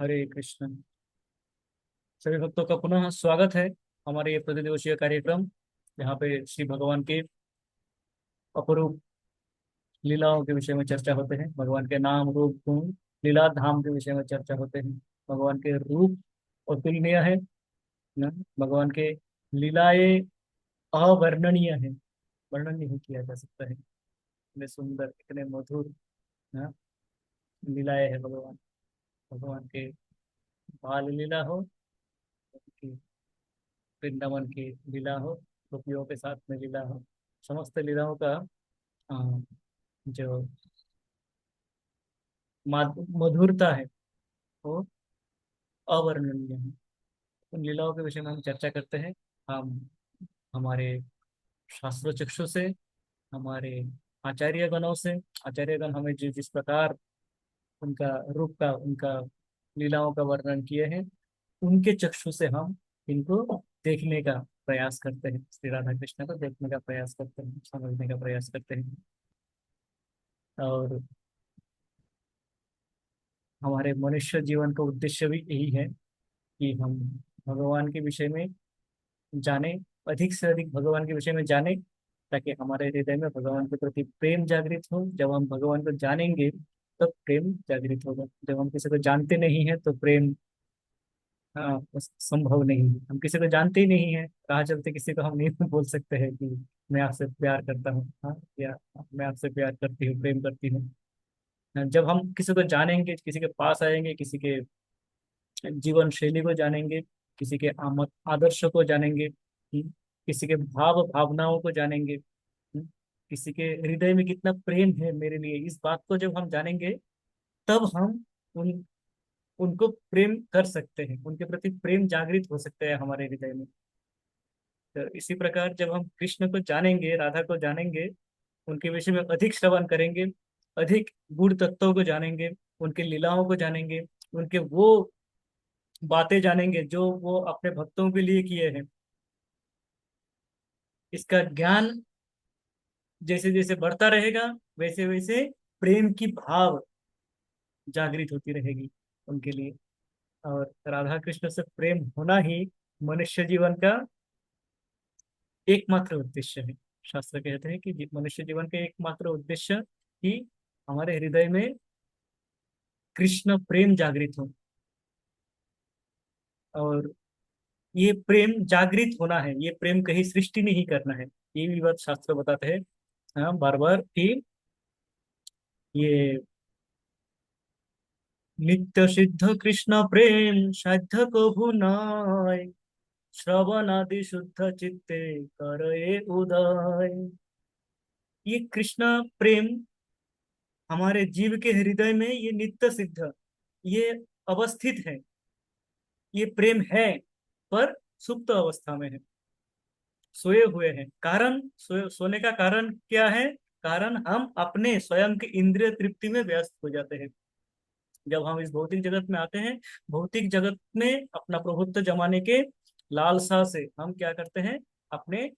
हरे कृष्ण। सभी भक्तों का पुनः स्वागत है हमारे ये प्रतिदिवसीय कार्यक्रम, जहाँ पे श्री भगवान के अपरूप लीलाओं के विषय में चर्चा होते हैं। भगवान के नाम रूप गुण लीला धाम के विषय में चर्चा होते हैं। भगवान के रूप अतुलनीय है न? भगवान के लीलाएं अवर्णनीय है, वर्णन नहीं किया जा सकता है। इतने सुंदर, इतने मधुर न? लीलाएं है भगवान। भगवान के बाल लीला हो कि वृंदावन की लीला हो, गोपियों के साथ में लीला हो, समस्त लीलाओं का अ, जो मधुरता है वो अवर्णनीय है। उन लीलाओं के विषय में हम चर्चा करते हैं। हम हमारे शास्त्र चक्षु से, हमारे आचार्य गणों से, आचार्यगण हमें जिस जिस प्रकार उनका रूप का, उनका लीलाओं का वर्णन किए हैं, उनके चक्षु से हम इनको देखने का प्रयास करते हैं। श्री राधा कृष्ण को देखने का प्रयास करते हैं, समझने का प्रयास करते हैं। और हमारे मनुष्य जीवन का उद्देश्य भी यही है कि हम भगवान के विषय में जाने, अधिक से अधिक भगवान के विषय में जाने, ताकि हमारे हृदय में भगवान के प्रति प्रेम जागृत हो। जब हम भगवान को जानेंगे तब प्रेम जागृत होगा। जब हम किसी को जानते नहीं है तो प्रेम संभव नहीं है। हम किसी को जानते ही नहीं है, राह चलते किसी को हम नहीं बोल सकते हैं कि मैं आपसे प्यार करता हूँ, हाँ, या मैं आपसे प्यार करती हूँ, प्रेम करती हूँ। जब हम किसी को जानेंगे, किसी के पास आएंगे, किसी के जीवन शैली को जानेंगे, किसी के आदर्श को जानेंगे, किसी के भाव भावनाओं को जानेंगे, किसी के हृदय में कितना प्रेम है मेरे लिए, इस बात को जब हम जानेंगे तब हम उन उनको प्रेम कर सकते हैं, उनके प्रति प्रेम जागृत हो सकते हैं हमारे हृदय में। तो इसी प्रकार जब हम कृष्ण को जानेंगे, राधा को जानेंगे, उनके विषय में अधिक श्रवण करेंगे, अधिक गूढ़ तत्वों को जानेंगे, उनके लीलाओं को जानेंगे, उनके वो बातें जानेंगे जो वो अपने भक्तों के लिए किए हैं, इसका ज्ञान जैसे जैसे बढ़ता रहेगा, वैसे वैसे प्रेम की भाव जागृत होती रहेगी उनके लिए। और राधा कृष्ण से प्रेम होना ही मनुष्य जीवन का एकमात्र उद्देश्य है। शास्त्र कहते हैं कि मनुष्य जीवन का एकमात्र उद्देश्य ही हमारे हृदय में कृष्ण प्रेम जागृत हो। और ये प्रेम जागृत होना है, ये प्रेम कहीं सृष्टि नहीं करना है। ये भी बात शास्त्र बताते हैं, हाँ, बार बार कि ये नित्य सिद्ध कृष्ण प्रेम साध्य को भुनाय, श्रवण आदि शुद्ध चित्ते करे उदय। ये कृष्ण प्रेम हमारे जीव के हृदय में ये नित्य सिद्ध, ये अवस्थित है, ये प्रेम है, पर सुप्त अवस्था में है, सोए हुए हैं। कारण सोने का कारण क्या है? कारण हम अपने स्वयं के इंद्रिय तृप्ति में व्यस्त हो जाते हैं। जब हम इस भौतिक जगत में आते हैं, भौतिक जगत में अपना प्रभुत्व जमाने के लालसा से हम क्या करते हैं? अपने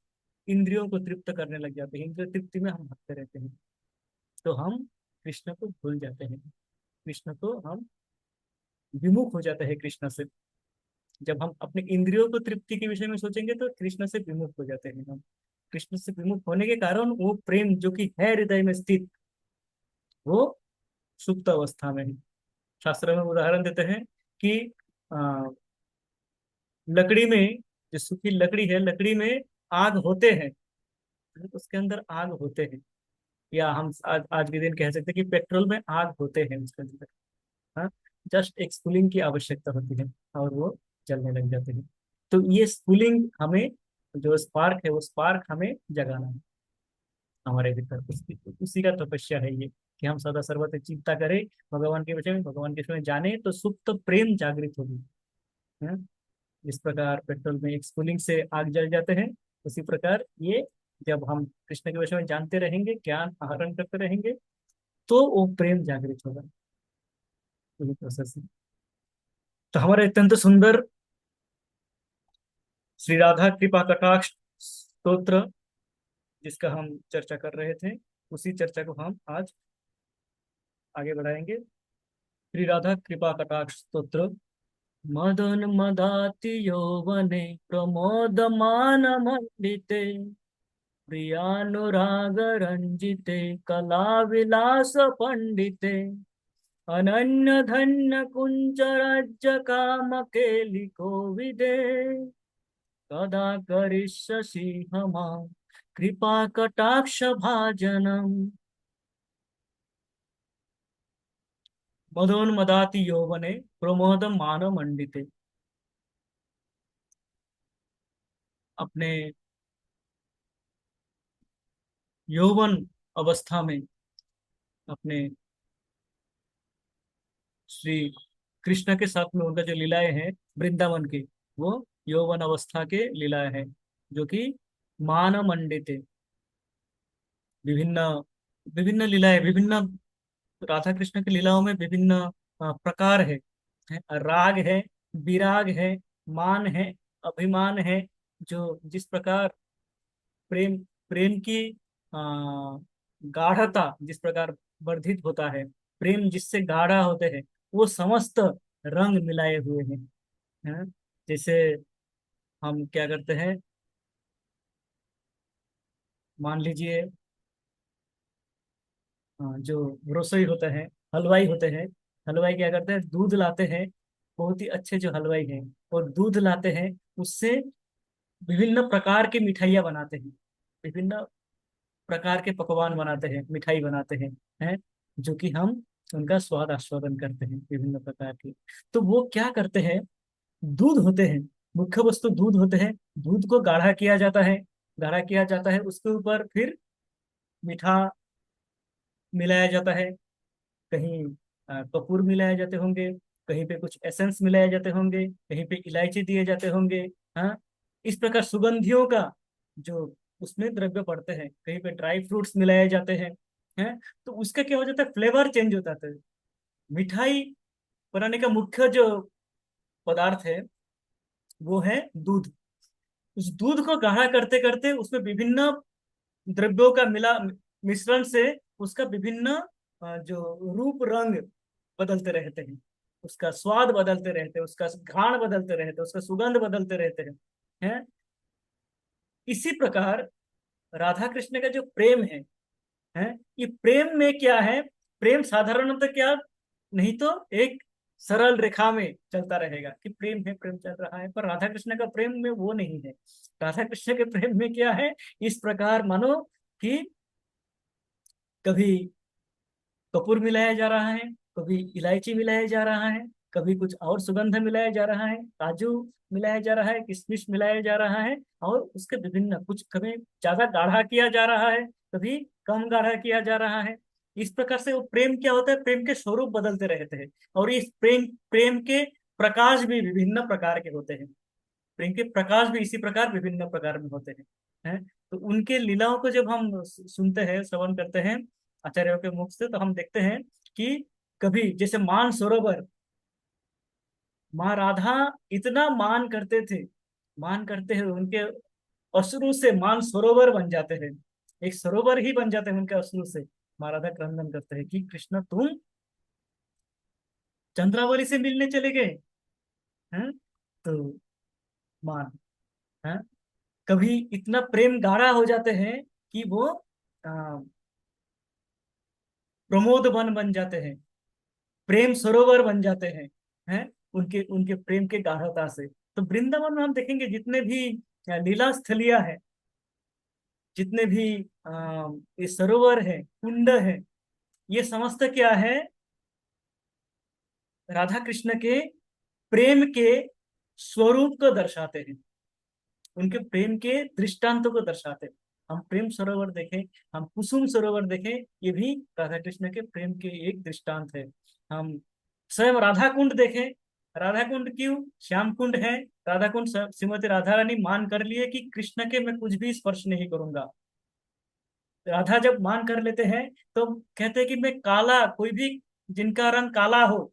इंद्रियों को तृप्त करने लग जाते हैं, इंद्रिय तृप्ति में हम भटकते रहते हैं। तो हम कृष्ण को भूल जाते हैं, कृष्ण को हम विमुख हो जाते हैं कृष्ण से। जब हम अपने इंद्रियों को तृप्ति के विषय में सोचेंगे तो कृष्ण से विमुख हो जाते हैं हम। कृष्ण से विमुख होने के कारण वो प्रेम जो कि है हृदय में स्थित, वो सुप्त अवस्था में है। शास्त्र में उदाहरण देते हैं कि आ, लकड़ी में, जो सूखी लकड़ी है, लकड़ी में आग होते हैं, उसके अंदर आग होते हैं। या हम आज के दिन कह सकते हैं कि पेट्रोल में आग होते हैं उसके अंदर। हाँ, जस्ट एक स्फुलिंग की आवश्यकता होती है और वो जलने लग जाते हैं। तो ये स्फुलिंग हमें, जो स्पार्क है, वो स्पार्क हमें जगाना है हमारे भीतर। उसी का तपस्या है ये, कि हम सदा सर्वदा चिंता करें भगवान के विषय में, भगवान के विषय में जाने तो सुप्त प्रेम जागृत होगी। है? जिस प्रकार पेट्रोल में एक स्फुलिंग से आग जल जाते हैं, उसी प्रकार ये, जब हम कृष्ण के विषय में जानते रहेंगे, ज्ञान आहरण करते रहेंगे, तो वो प्रेम जागृत होगा। यही प्रोसेस है। तो हमारे अत्यंत सुंदर श्री राधा कृपा कटाक्ष स्तोत्र, जिसका हम चर्चा कर रहे थे, उसी चर्चा को हम आज आगे बढ़ाएंगे। श्री राधा कृपा कटाक्ष स्तोत्र। मदन मदाति यौवने प्रमोदमान मंडिते प्रियानुराग रंजिते कला विलास पंडिते अनन्य धन्य कुंज राज्य काम केलि कोविदे कदा करिष्यसि हमां कृपा कटाक्ष भाजनम। मदोन्मदाति यौवने प्रमोद मान मंडिते। अपने यौवन अवस्था में अपने श्री कृष्ण के साथ में उनका जो लीलाएं हैं वृंदावन की, वो यौवन अवस्था के लीलाएं हैं, जो कि मान मंडित है। विभिन्न विभिन्न लीलाएं, विभिन्न राधा कृष्ण की लीलाओं में विभिन्न प्रकार है, राग है, विराग है, मान है, अभिमान है। जो जिस प्रकार प्रेम प्रेम की आ, गाढ़ता जिस प्रकार वर्धित होता है, प्रेम जिससे गाढ़ा होते हैं, वो समस्त रंग मिलाए हुए हैं। जैसे हम क्या करते हैं, मान लीजिए जो रसोई होते हैं, हलवाई होते हैं। हलवाई क्या करते हैं, दूध लाते हैं, बहुत ही अच्छे जो हलवाई हैं, और दूध लाते हैं, उससे विभिन्न प्रकार की मिठाइयाँ बनाते हैं, विभिन्न प्रकार के पकवान बनाते हैं, मिठाई बनाते हैं, जो कि हम उनका स्वाद आस्वादन करते हैं विभिन्न प्रकार की। तो वो क्या करते हैं, दूध होते हैं, मुख्य वस्तु दूध होते हैं। दूध को गाढ़ा किया जाता है, गाढ़ा किया जाता है, उसके ऊपर फिर मीठा मिलाया जाता है। कहीं कपूर मिलाए जाते होंगे, कहीं पे कुछ एसेंस मिलाए जाते होंगे, कहीं पे इलायची दिए जाते होंगे। हाँ, इस प्रकार सुगंधियों का जो उसमें द्रव्य पड़ते हैं, कहीं पे ड्राई फ्रूट्स मिलाए जाते हैं। तो उसका क्या हो जाता है, फ्लेवर चेंज हो जाता है। मिठाई बनाने का मुख्य जो पदार्थ है वो है दूध। उस दूध को गाढ़ा करते करते उसमें विभिन्न द्रव्यों का मिश्रण से उसका विभिन्न जो रूप रंग बदलते रहते हैं, उसका स्वाद बदलते रहते हैं, उसका घ्राण बदलते रहते हैं, उसका सुगंध बदलते रहते हैं। इसी प्रकार राधा कृष्ण का जो प्रेम है, ये प्रेम में क्या है, प्रेम साधारणतः क्या नहीं तो एक सरल रेखा में चलता रहेगा कि प्रेम है, प्रेम चल रहा है, पर राधा कृष्ण का प्रेम में वो नहीं है। राधा कृष्ण के प्रेम में क्या है, इस प्रकार मानो कि कभी कपूर मिलाया जा रहा है, कभी इलायची मिलाया जा रहा है, कभी कुछ और सुगंध मिलाया जा रहा है, काजू मिलाया जा रहा है, किशमिश मिलाया जा रहा है, और उसके विभिन्न कुछ कभी ज्यादा गाढ़ा किया जा रहा है, कभी कम गाढ़ा किया जा रहा है। इस प्रकार से वो प्रेम क्या होता है, प्रेम के स्वरूप बदलते रहते हैं। और इस प्रेम प्रेम के प्रकाश भी विभिन्न प्रकार के होते हैं। प्रेम के प्रकाश भी इसी प्रकार विभिन्न प्रकार में होते हैं। तो उनके लीलाओं को जब हम सुनते हैं, श्रवण करते हैं आचार्यों के मुख से, तो हम देखते हैं कि कभी जैसे मान सरोवर, माँ राधा इतना मान करते थे, मान करते हैं उनके अश्रु से मान सरोवर बन जाते हैं, एक सरोवर ही बन जाते हैं उनके अश्रु से। माँ राधा क्रंदन करते हैं कि कृष्ण तुम चंद्रावली से मिलने चले गए हैं। तो मान, है, कभी इतना प्रेम गाढ़ा हो जाते हैं कि वो प्रमोद वन बन जाते हैं, प्रेम सरोवर बन जाते हैं, उनके उनके प्रेम के गाढ़ता से। तो वृंदावन में हम देखेंगे जितने भी लीला स्थलियां हैं, जितने भी ये सरोवर है, कुंड है, ये समस्त क्या है, राधा कृष्ण के प्रेम के स्वरूप को दर्शाते हैं, उनके प्रेम के दृष्टांतों को दर्शाते हैं। हम प्रेम सरोवर देखें, हम कुसुम सरोवर देखें, ये भी राधा कृष्ण के प्रेम के एक दृष्टांत है। हम स्वयं राधा कुंड देखें, राधा कुंड क्यों, श्याम कुंड है, राधा कुंड श्रीमती राधा रानी मान कर लिए कि कृष्ण के मैं कुछ भी स्पर्श नहीं करूंगा। राधा जब मान कर लेते हैं तो कहते हैं कि मैं काला, कोई भी जिनका रंग काला हो,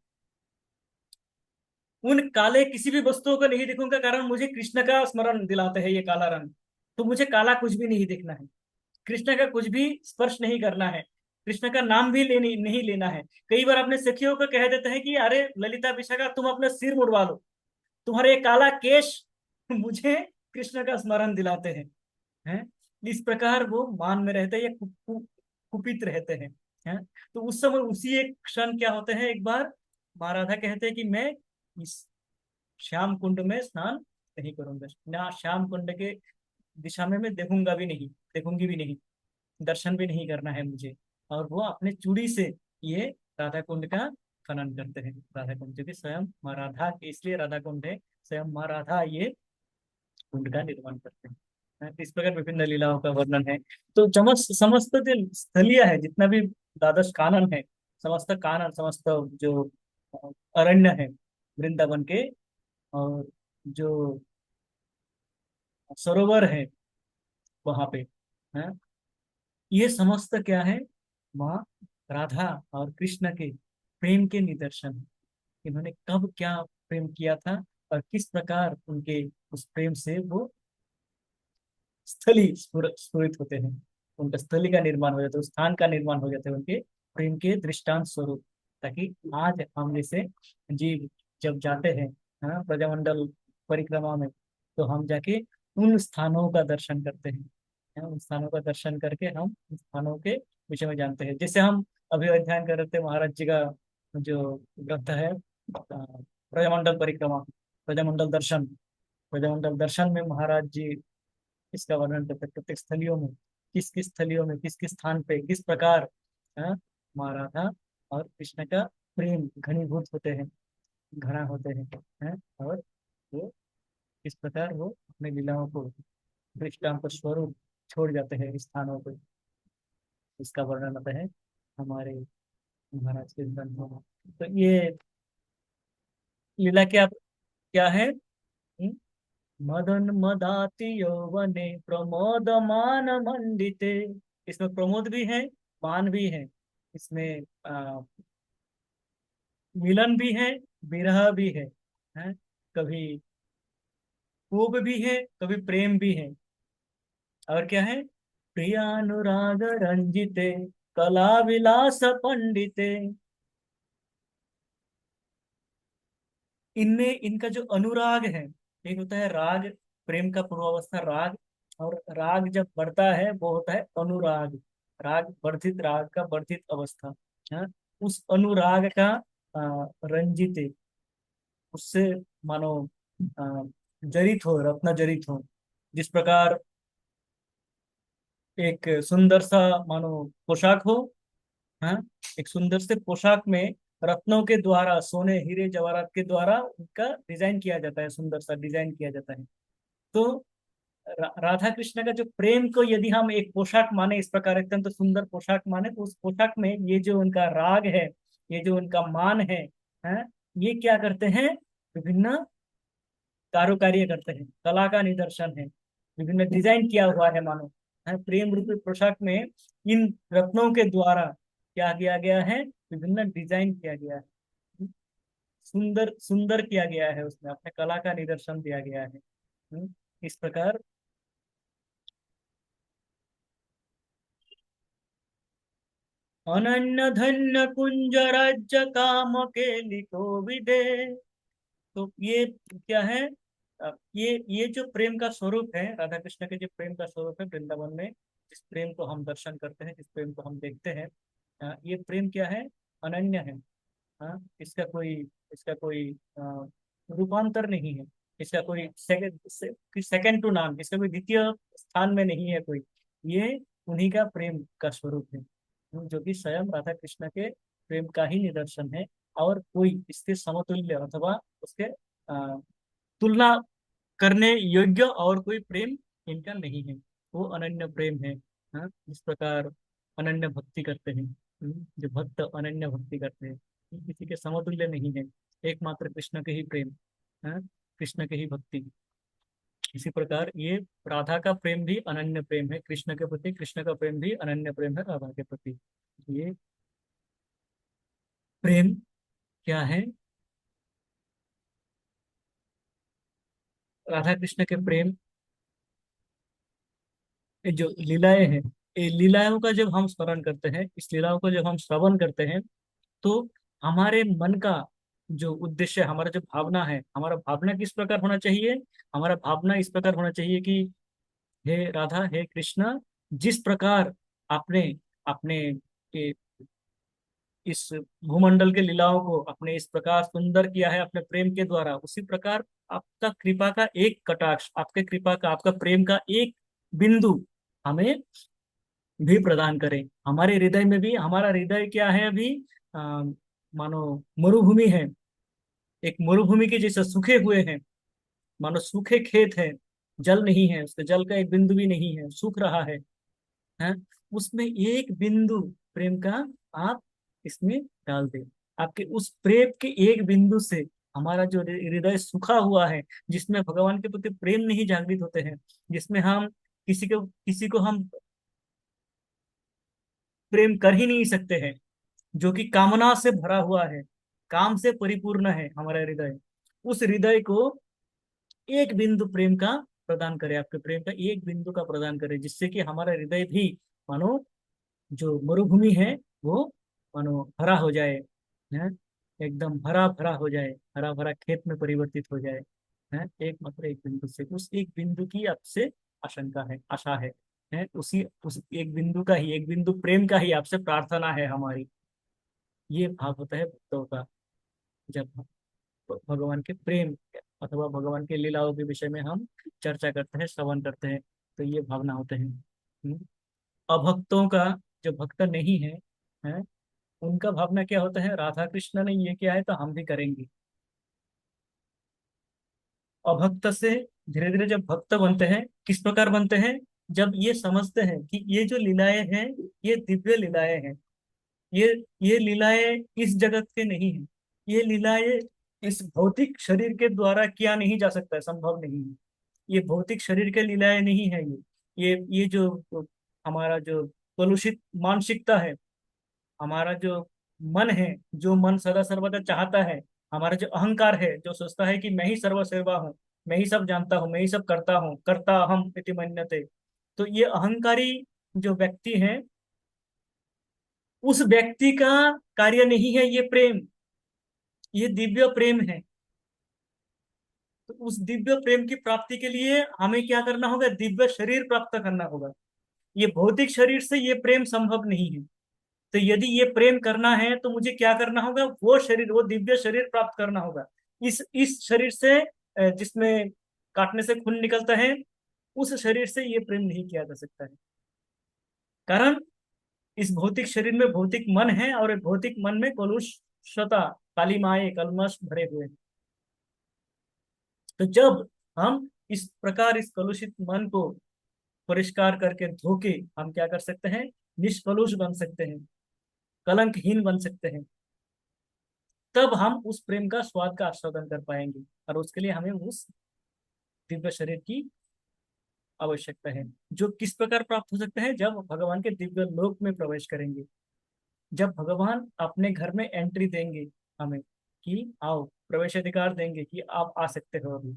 उन काले किसी भी वस्तुओं को नहीं दिखूंगा, कारण मुझे कृष्ण का स्मरण दिलाते हैं ये काला रंग। तो मुझे काला कुछ भी नहीं दिखना है, कृष्ण का कुछ भी स्पर्श नहीं करना है। कृष्ण का नाम भी लेनी नहीं लेना है। कई बार अपने सखियों को कह देते हैं कि अरे ललिता विशाखा तुम अपना सिर मुड़वा लो, तुम्हारे ये काला केश मुझे कृष्ण का स्मरण दिलाते हैं। हैं? इस प्रकार वो मान में रहते हैं या कुपित रहते हैं। हैं? तो उस समय उसी एक क्षण क्या होते हैं, एक बार माँ राधा कहते हैं कि मैं इस श्याम कुंड में स्नान नहीं करूंगा, ना श्याम कुंड के दिशा में मैं देखूंगा भी नहीं, देखूंगी भी नहीं, दर्शन भी नहीं करना है मुझे। और वो अपने चूड़ी से ये राधा कुंड का खनन करते हैं। राधा कुंड जो कि स्वयं माँ राधा के, इसलिए राधा कुंड है, स्वयं माँ राधा ये कुंड का निर्माण करते हैं। इस प्रकार विभिन्न लीलाओं का वर्णन है। तो समस्त समस्त जो स्थलीय है, जितना भी द्वादश कानन है, समस्त कानन, समस्त जो अरण्य है वृंदावन के, और जो सरोवर है वहां पे, है, ये समस्त क्या है, माँ राधा और कृष्ण के प्रेम के निदर्शन हैं। इन्होंने कब क्या प्रेम किया था, और किस प्रकार उनके उस प्रेम से वो स्थली स्फुरित होते हैं, उनका स्थली का निर्माण हो जाता है, उस स्थान का निर्माण हो जाता है उनके प्रेम के दृष्टांत स्वरूप। ताकि आज हम जैसे जीव जब जाते हैं, हाँ, प्रजामंडल परिक्रमा में, तो हम जाके उन स्थानों का दर्शन करते हैं। हाँ, उन स्थानों का दर्शन करके हम उन स्थानों के विषय में जानते हैं। जैसे हम अभी अध्ययन कर रहे थे महाराज जी का जो ग्रंथ है, प्रजामंडल परिक्रमा, प्रजामंडल दर्शन। प्रजामंडल दर्शन में महाराज जी इसका वर्णन करते हैं, प्रत्येक स्थलियों में, किस किस स्थलियों में, किस किस स्थान पे किस प्रकार, हाँ, माँ राधा और कृष्ण का प्रेम घनीभूत होते हैं, घना होते हैं, हैं? और वो किस प्रकार वो अपने लीलाओं को दृष्टांत स्वरूप छोड़ जाते हैं इस स्थानों पे। इसका वर्णन होता है हमारे महाराज के ग्रंथों में। तो ये लीला क्या है? हम्म? मदन मदाति यौवने प्रमोदमान मंडिते। इसमें प्रमोद भी है, मान भी है, इसमें मिलन भी है, विरह भी है? कभी कोप भी है, कभी प्रेम भी है, और क्या है, प्रियानुराग रंजिते कला विलास पंडिते। इनमें इनका जो अनुराग है, एक होता है राग, प्रेम का पूर्वावस्था राग, और राग जब बढ़ता है वो होता है अनुराग। राग वर्धित, राग का वर्धित अवस्था, है? उस अनुराग का रंजित, उससे मानो अ, जरित हो, रत्न जरित हो। जिस प्रकार एक सुंदर सा मानो पोशाक हो, हाँ, एक सुंदर से पोशाक में रत्नों के द्वारा, सोने हीरे जवाहरात के द्वारा उनका डिजाइन किया जाता है, सुंदर सा डिजाइन किया जाता है। तो राधा कृष्ण का जो प्रेम को यदि हम एक पोशाक माने, इस प्रकार अत्यंत सुंदर पोशाक माने, तो उस पोशाक में ये जो उनका राग है, ये जो उनका मान है, ये क्या करते हैं, विभिन्न कारुकार्य करते हैं, कला का निदर्शन है, विभिन्न डिजाइन किया हुआ है मानो, है, प्रेम रूपी पोशाक में इन रत्नों के द्वारा क्या किया गया है, विभिन्न डिजाइन किया गया है, सुंदर सुंदर किया गया है, उसमें अपने कला का निदर्शन दिया गया है। इस प्रकार अनन्य धन्य कुंज राज्य काम के लिखो विदे। तो ये क्या है, ये जो प्रेम का स्वरूप है, राधा कृष्ण के जो प्रेम का स्वरूप है वृंदावन में, जिस प्रेम को हम दर्शन करते हैं, जिस प्रेम को हम देखते हैं, ये प्रेम क्या है, अनन्य है। हाँ, इसका कोई रूपांतर नहीं है, इसका कोई सेकंड टू नाम, इसका कोई द्वितीय स्थान में नहीं है कोई। ये उन्हीं का प्रेम का स्वरूप है, जो कि स्वयं राधा कृष्ण के प्रेम का ही निदर्शन है। और कोई इसके समतुल्य अथवा उसके तुलना करने योग्य और कोई प्रेम इनका नहीं है। वो अनन्य प्रेम है। हाँ, इस प्रकार अनन्य भक्ति करते हैं। जो भक्त अनन्य भक्ति करते हैं, ये किसी के समतुल्य नहीं है, एकमात्र कृष्ण के ही प्रेम, हाँ, कृष्ण के ही भक्ति। इसी प्रकार ये राधा का प्रेम भी अनन्य प्रेम है कृष्ण के प्रति, कृष्ण का प्रेम भी अनन्य प्रेम है राधा के प्रति। ये प्रेम क्या है, राधा कृष्ण के प्रेम, ये जो लीलाएं हैं, ये लीलाओं का जब हम स्मरण करते हैं, इस लीलाओं को जब हम श्रवण करते हैं, तो हमारे मन का जो उद्देश्य, हमारा जो भावना है, हमारा भावना किस प्रकार होना चाहिए? हमारा भावना इस प्रकार होना चाहिए कि हे राधा, हे कृष्ण, जिस प्रकार आपने अपने ये इस भूमंडल के लीलाओं को अपने इस प्रकार सुंदर किया है अपने प्रेम के द्वारा, उसी प्रकार आपका कृपा का एक कटाक्ष, आपके कृपा का, आपका प्रेम का एक बिंदु हमें भी प्रदान करें। हमारे हृदय में भी, हमारा हृदय क्या है अभी, मानो मरुभूमि है, एक मरुभूमि के जैसे सूखे हुए हैं, मानो सूखे खेत है, जल नहीं है, उसके जल का एक बिंदु भी नहीं है, सूख रहा है, उसमें एक बिंदु प्रेम का आप इसमें डाल दें। आपके उस प्रेम के एक बिंदु से हमारा जो हृदय सूखा हुआ है, जिसमें भगवान के प्रति प्रेम नहीं जागृत होते हैं, जिसमें हम किसी को हम प्रेम कर ही नहीं सकते हैं, जो कि कामना से भरा हुआ है, काम से परिपूर्ण है हमारा हृदय, उस हृदय को एक बिंदु प्रेम का प्रदान करे, आपके प्रेम का एक बिंदु का प्रदान करे, जिससे कि हमारा हृदय भी मानो जो मरुभूमि है वो मानो हरा हो जाए, है, एकदम हरा भरा हो जाए, हरा भरा खेत में परिवर्तित हो जाए, है, एक मात्र एक बिंदु से, उस एक बिंदु की आपसे आशंका है, आशा है, उसी उस एक बिंदु का ही, एक बिंदु प्रेम का ही आपसे प्रार्थना है हमारी। ये भाव होता है भक्तों का, जब हम भगवान के प्रेम अथवा भगवान के लीलाओं के विषय में हम चर्चा करते हैं, श्रवण करते हैं, तो ये भावना होते हैं। अभक्तों का, जो भक्त नहीं है, उनका भावना क्या होता है? राधा कृष्ण ने ये किया है तो हम भी करेंगे। अभक्त से धीरे धीरे जब भक्त बनते हैं, किस प्रकार बनते हैं? जब ये समझते हैं कि ये जो लीलाएं हैं, ये दिव्य लीलाएं हैं, ये ये लीलाएं इस जगत के नहीं है, ये लीलाएं इस भौतिक शरीर के द्वारा किया नहीं जा सकता है, संभव नहीं है। ये भौतिक शरीर के लीलाएं नहीं है, ये जो हमारा जो कलुषित मानसिकता है, हमारा जो मन है, जो मन सदा सर्वदा चाहता है, हमारा जो अहंकार है, जो सोचता है कि मैं ही सर्वसेवा हूँ, मैं ही सब जानता हूँ, मैं ही सब करता हूँ, करता हम इति मन्यते, तो ये अहंकारी जो व्यक्ति है, उस व्यक्ति का कार्य नहीं है ये प्रेम, ये दिव्य प्रेम है। तो उस दिव्य प्रेम की प्राप्ति के लिए हमें क्या करना होगा? दिव्य शरीर प्राप्त करना होगा। ये भौतिक शरीर से ये प्रेम संभव नहीं है। तो यदि ये प्रेम करना है तो मुझे क्या करना होगा? वो शरीर, वो दिव्य शरीर प्राप्त करना होगा। इस शरीर से जिसमें काटने से खून निकलता है, उस शरीर से ये प्रेम नहीं किया जा सकता है। कारण इस भौतिक शरीर में भौतिक मन है, और भौतिक मन में कलुषता, काली माए, कलमश भरे हुए हैं। तो जब हम इस प्रकार इस कलुषित मन को परिष्कार करके धो के हम क्या कर सकते हैं? निष्कलुष बन सकते हैं, कलंकहीन बन सकते हैं। तब हम उस प्रेम का स्वाद का आस्वादन कर पाएंगे, और उसके लिए हमें उस दिव्य शरीर की आवश्यकता है। जो किस प्रकार प्राप्त हो सकता है? जब भगवान के दिव्य लोक में प्रवेश करेंगे, जब भगवान अपने घर में एंट्री देंगे हमें, कि आओ, प्रवेश अधिकार देंगे कि आप आ सकते हो अभी।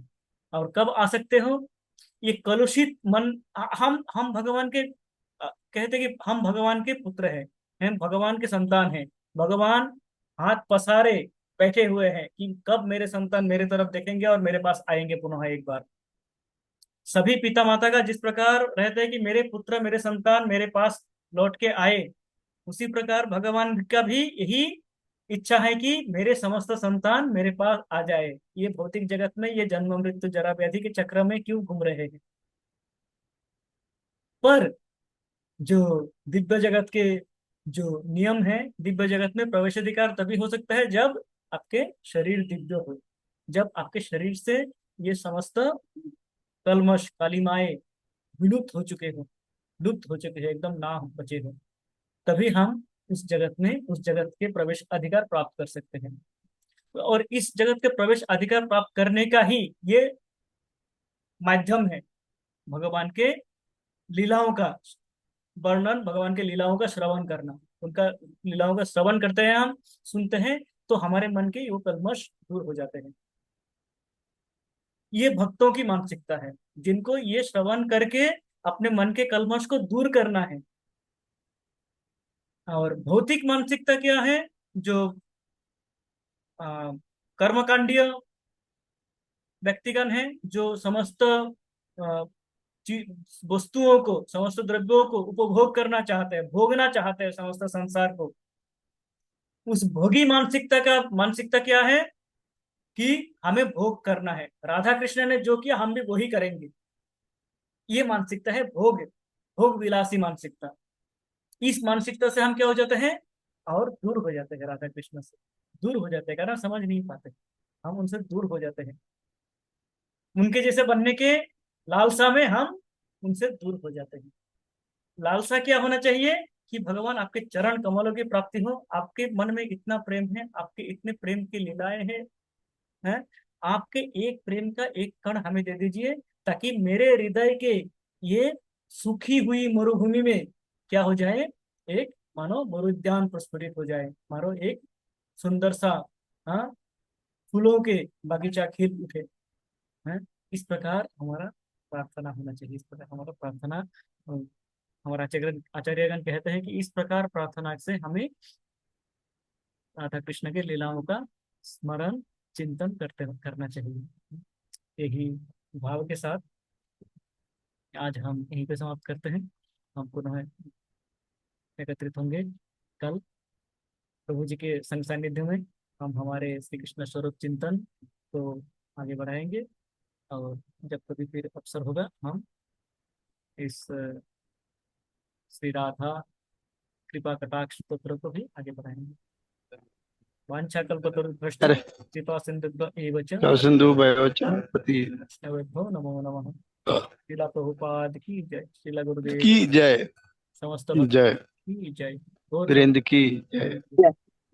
और कब आ सकते हो? ये कलुषित मन, हम भगवान के कहते हैं कि हम भगवान के पुत्र हैं, हम भगवान के संतान हैं। भगवान हाथ पसारे बैठे हुए हैं कि कब मेरे संतान मेरे तरफ देखेंगे और मेरे पास आएंगे पुनः एक बार। सभी पिता माता का जिस प्रकार रहता है कि मेरे पुत्र, मेरे संतान मेरे पास लौट के आए, उसी प्रकार भगवान का भी यही इच्छा है कि मेरे समस्त संतान मेरे पास आ जाए। ये भौतिक जगत में ये जन्म मृत्यु जरा व्याधि के चक्र में क्यों घूम रहे हैं? पर जो दिव्य जगत के जो नियम है, दिव्य जगत में प्रवेश अधिकार तभी हो सकता है जब आपके शरीर दिव्य हो, जब आपके शरीर से ये समस्त कलमश, कालिमाए विलुप्त हो चुके हो, लुप्त हो चुके हैं, एकदम ना बचे हो, तभी हम उस जगत में, उस जगत के प्रवेश अधिकार प्राप्त कर सकते हैं। और इस जगत के प्रवेश अधिकार प्राप्त करने का ही ये माध्यम है, भगवान के लीलाओं का वर्णन, भगवान के लीलाओं का श्रवण करना। उनका लीलाओं का श्रवण करते हैं, हम सुनते हैं, तो हमारे मन के वो कल्मश दूर हो जाते हैं। ये भक्तों की मानसिकता है, जिनको ये श्रवण करके अपने मन के कल्मश को दूर करना है। और भौतिक मानसिकता क्या है? जो अ, कर्मकांडीय व्यक्तिगण है, जो समस्त वस्तुओं को, समस्त द्रव्यों को उपभोग करना चाहते हैं, भोगना चाहते हैं समस्त संसार को। उस भोगी मानसिकता क्या है? कि हमें भोग करना है, राधा कृष्ण ने जो किया हम भी वही करेंगे। ये मानसिकता है भोग, भोग विलासी मानसिकता। इस मानसिकता से हम क्या हो जाते हैं? और दूर हो जाते हैं राधा कृष्ण से, दूर हो जाते हैं, कारण समझ नहीं पाते, हम उनसे दूर हो जाते हैं। उनके जैसे बनने के लालसा में हम उनसे दूर हो जाते हैं। लालसा क्या होना चाहिए? कि भगवान आपके चरण कमलों की प्राप्ति हो, आपके मन में इतना प्रेम है, आपके इतने प्रेम की लीलाएं हैं, आपके एक प्रेम का एक कण हमें दे दीजिए, ताकि मेरे हृदय के ये सूखी हुई मरुभूमि में क्या हो जाए? एक मानो मरुद्यान प्रस्फुटित हो जाए, मानो एक सुंदर सा, हाँ, फूलों के बगीचा खिल उठे। हैं? इस प्रकार हमारा प्रार्थना होना चाहिए, इस प्रकार हमारा प्रार्थना। हमारा आचार्यगण कहते हैं कि इस प्रकार प्रार्थना से हमें राधा कृष्ण के लीलाओं का स्मरण, चिंतन करते करना चाहिए। यही भाव के साथ आज हम यहीं पे समाप्त करते हैं। हम पुनः एकत्रित होंगे कल प्रभु जी के संग सानिध्य में। हम हमारे श्री कृष्ण स्वरूप चिंतन को आगे बढ़ाएंगे, और जब कभी फिर अवसर होगा हम इस श्री राधा कृपा कटाक्ष स्तोत्र को भी आगे बढ़ाएंगे। वाञ्छाकल्पतरुभ्यश्च अरे कृपा सिन्धुभ्य एव च सिंधु भैरवच पति वैष्णवेभ्यो नमो नमः। श्रीला प्रभुपाद की जय, श्रीला गुरुदेव की जय। समस्त भक्त जय की जय। गौर वीरेंद्र की जय।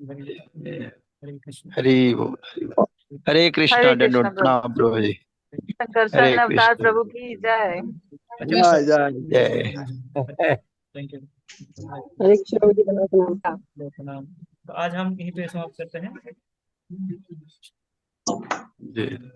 हरे हरे कृष्ण। हरि बोल हरि बोल। हरे हरे कृष्णा कृष्ण दंडवत प्रभु। प्रणाम प्रभु जी। हरे संकर्षण अवतार कृष्ण प्रभु की जय। अच्छा, जय जय जय। Thank you. हरे कृष्ण जी का नाम। प्रणाम। तो आज हम यहीं पे समाप्त करते हैं। जय।